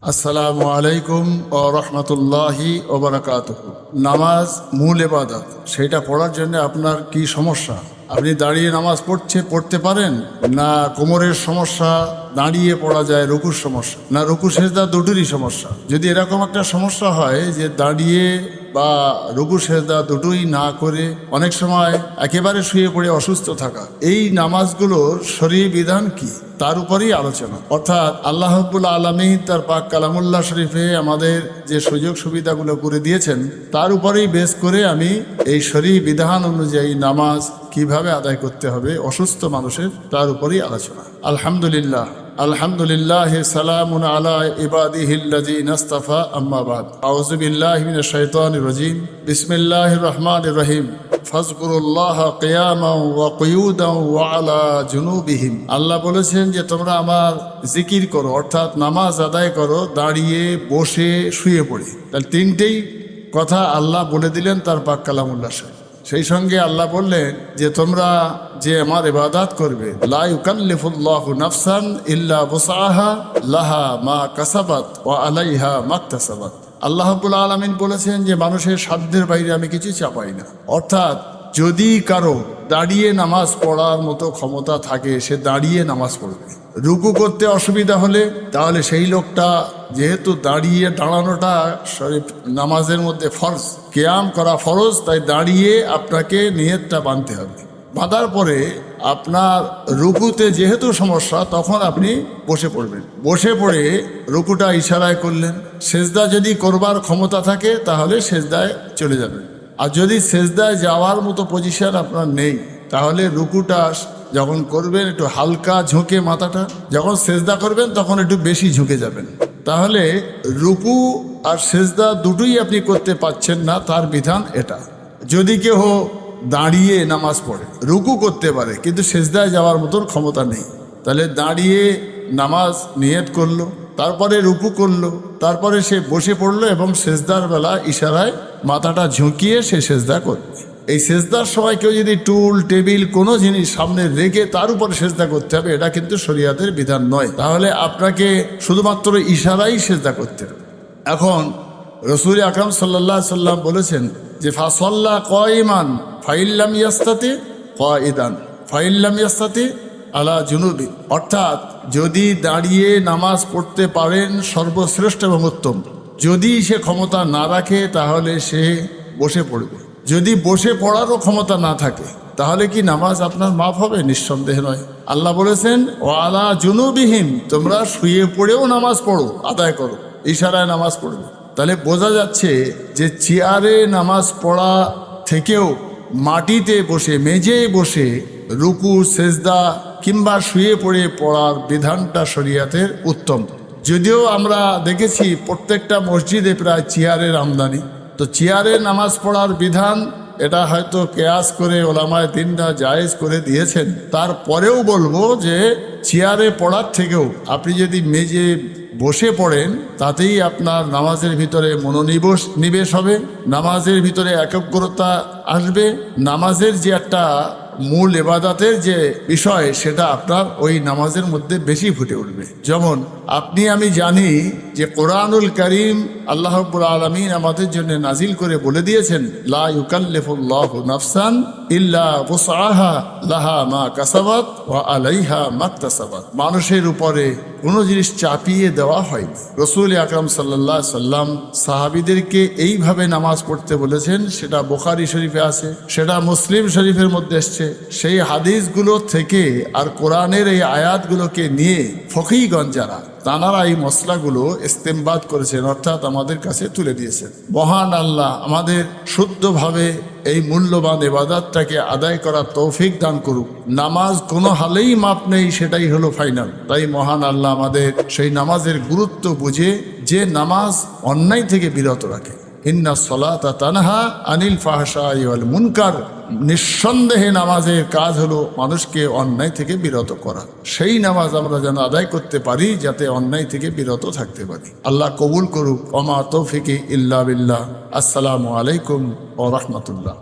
আসসালামু আলাইকুম ও রহমতুল্লাহি ও বারাকাতুহু। নামাজ মূল ইবাদত, সেটা পড়ার জন্য আপনার কি সমস্যা? আপনি দাঁড়িয়ে নামাজ পড়তে পারেন না? কোমরের সমস্যা, দাঁড়িয়ে পড়া যায়, রুকুর সমস্যা, না রুকু সেজদা দুটোরই সমস্যা? যদি এরকম একটা সমস্যা হয় যে দাঁড়িয়ে বা রুকু সেজদা দুটোই না করে অনেক সময় একেবারে শুয়ে পড়ে অসুস্থ থাকা, এই নামাজগুলোর শরীয়ী বিধান কি তার উপরেই আলোচনা। অর্থাৎ আল্লাহ রাব্বুল আলামিন তার পাক কালামুল্লাহ শরীফে আমাদের যে সুযোগ সুবিধাগুলো করে দিয়েছেন তার উপরেই বেস করে আমি এই শরীয়ী বিধান অনুযায়ী নামাজ কিভাবে আদায় করতে হবে অসুস্থ মানুষের, তার উপরেই আলোচনা। আলহামদুলিল্লাহ আলহামদুলিল্লাহ সালামুন আলা ইবাদিহিল্লাযীনা ইসতাফা, আম্মা বাদ। আউযু বিল্লাহি মিনাশ শাইতানির রাজীম। বিসমিল্লাহির রহমানির রহিম। ফাযকুরুল্লাহ কিয়ামান ওয়া কুয়ুদান ওয়া আলা জুনুবিহিম। আল্লাহ বলেছেন যে তোমরা আমার জিকির করো, অর্থাৎ নামাজ আদায় করো দাঁড়িয়ে, বসে, শুয়ে পড়ে। তাহলে তিনটেই কথা আল্লাহ বলে দিলেন তার পাক কালামুল্লাহ শরীফ। সেই সঙ্গে আল্লাহ বললেন যে তোমরা যে আমার ইবাদত করবে, লা ইউকাল্লিফুল্লাহু নাফসান ইল্লা বুসআহা লাহা মা কাসাবাত ওয়া আলাইহা মাকতাসাবাত। আল্লাহ রাব্বুল আলামিন বলেছেন যে মানুষের সাধ্যের বাইরে আমি কিছু চাপাই না। অর্থাৎ যদি কারো দাঁড়িয়ে নামাজ পড়ার মতো ক্ষমতা থাকে সে দাঁড়িয়ে নামাজ পড়বে। রুকু করতে অসুবিধা হলে তাহলে সেই লোকটা, যেহেতু দাঁড়ানোটা নামাজের মধ্যে ফরজ, কিয়াম করা ফরজ, তাই দাঁড়িয়ে আপনাকে নিয়তটা বাঁধতে হবে। বাঁধার পরে আপনার রুকুতে যেহেতু সমস্যা, তখন আপনি বসে পড়বেন। বসে পড়ে রুকুটা ইশারায় করলেন। সেজদা যদি করবার ক্ষমতা থাকে তাহলে সেজদায় চলে যাবেন। আর যদি সেজদায় যাওয়ার মতো পজিশন আপনার নেই তাহলে রুকুটা যখন করবেন একটু হালকা ঝুঁকে মাথাটা, যখন সেজদা করবেন তখন একটু বেশি ঝুঁকে যাবেন। তাহলে রুকু আর সেজদা দুটোই আপনি করতে পারছেন না, তার বিধান এটা। যদি কেউ দাঁড়িয়ে নামাজ পড়ে, রুকু করতে পারে কিন্তু সেজদায় যাওয়ার মতন ক্ষমতা নেই, তাহলে দাঁড়িয়ে নামাজ নিয়ত করলো, তারপরে রুকু করলো, তারপরে সে বসে পড়লো এবং সেজদার বেলা ইশারায় মাথাটা ঝুঁকিয়ে সে সেজদা করবে। এই সেজদার সময় কেউ যদি টুল, টেবিল, কোনো জিনিস সামনে রেখে তার উপর সেজদা করতে হবে, এটা কিন্তু শরীয়তের বিধান নয়। তাহলে আপনাকে শুধুমাত্র ইশারাই সেজদা করতে হবে। এখন রাসূল আকরাম সাল্লাল্লাহু আলাইহি সাল্লাম বলেছেন যে ফাসাল্লা কায়িমান ফাইল্লাম ইয়াস্তাতি কায়িদান ফাইল্লাম ইয়াস্তাতি আলা জুনুবি। অর্থাৎ যদি দাঁড়িয়ে নামাজ পড়তে পারেন সর্বশ্রেষ্ঠ এবং উত্তম। যদি সে ক্ষমতা না রাখে তাহলে সে বসে পড়বে। যদি বসে পড়ারও ক্ষমতা না থাকে তাহলে কি নামাজ আপনার মাফ হবে? নিঃসন্দেহে নয়। আল্লাহ বলেছেন ও আলা জুনুবিহিম, তোমরা শুয়ে পড়েও নামাজ পড়ো, আদায় করো, ইশারায় নামাজ পড়বে। তাহলে বোঝা যাচ্ছে যে চেয়ারে নামাজ পড়া থেকেও মাটিতে বসে, মেঝে বসে রুকু, সেজদা কিংবা শুয়ে পড়ে পড়ার বিধানটা শরীয়তের উত্তম। যদিও আমরা দেখেছি প্রত্যেকটা মসজিদে প্রায় চেয়ারের আমদানি, তো চেয়ারে নামাজ পড়ার বিধান এটা হয়তো কেয়াস করে ওলামায়ে দ্বীনরা জায়েজ করে দিয়েছেন। তারপরেও বলবো যে চেয়ারে পড়ার থেকেও আপনি যদি মেঝে বসে পড়েন তাতেই আপনার নামাজের ভিতরে মনোনিবেশ হবে, নামাজের ভিতরে একাগ্রতা আসবে, নামাজের যে একটা মূল ইবাদতের যে বিষয় সেটা আপনার ওই নামাজের মধ্যে বেশি ফুটে উঠবে। যেমন আপনি আমি জানি যে কোরআনুল কারীম আল্লাহ রাব্বুল আলামিন আমাদের জন্য নাজিল করে বলে দিয়েছেন লা ইউকাল্লিফুল্লাহু নাফসান ইল্লা বুসআহা লাহা মা কাসাবাত ওয়া আলাইহা মাকতাসাবাত। মানুষের উপরে কোনো জিনিস চাপিয়ে দেওয়া হয়নি। রাসূল আকরাম সাল্লাল্লাহু আলাইহি সাল্লাম সাহাবীদেরকে এইভাবে নামাজ পড়তে বলেছেন, সেটা বুখারী শরীফে আছে, সেটা মুসলিম শরীফের মধ্যে এসছে। সেই হাদিসগুলো থেকে আর কোরআনের এই আয়াতগুলোকে নিয়ে ফকিহগণ যারা, তাঁরা এই মসলাগুলো ইস্তেমবাদ করেছেন, অর্থাৎ আমাদের কাছে তুলে দিয়েছেন। মহান আল্লাহ আমাদের শুদ্ধভাবে এই মূল্যবান ইবাদতটাকে আদায় করার তৌফিক দান করুক। নামাজ কোনো হালেই মাপ নেই, সেটাই হলো ফাইনাল। তাই মহান আল্লাহ আমাদের সেই নামাজের গুরুত্ব বুঝে, যে নামাজ অন্যায় থেকে বিরত রাখে। ইন্না সলাতা তানহা আনিল ফাহশাই ওয়াল মুনকার। নিঃসন্দেহে নামাজের কাজ হলো মানুষকে অন্যায় থেকে বিরত করা। সেই নামাজ আমরা যেন আদায় করতে পারি যাতে অন্যায় থেকে বিরত থাকতে পারি। আল্লাহ কবুল করুক। ওমা তৌফিকি ইল্লা বিল্লাহ। আসসালামু আলাইকুম ওয়া রাহমাতুল্লাহ।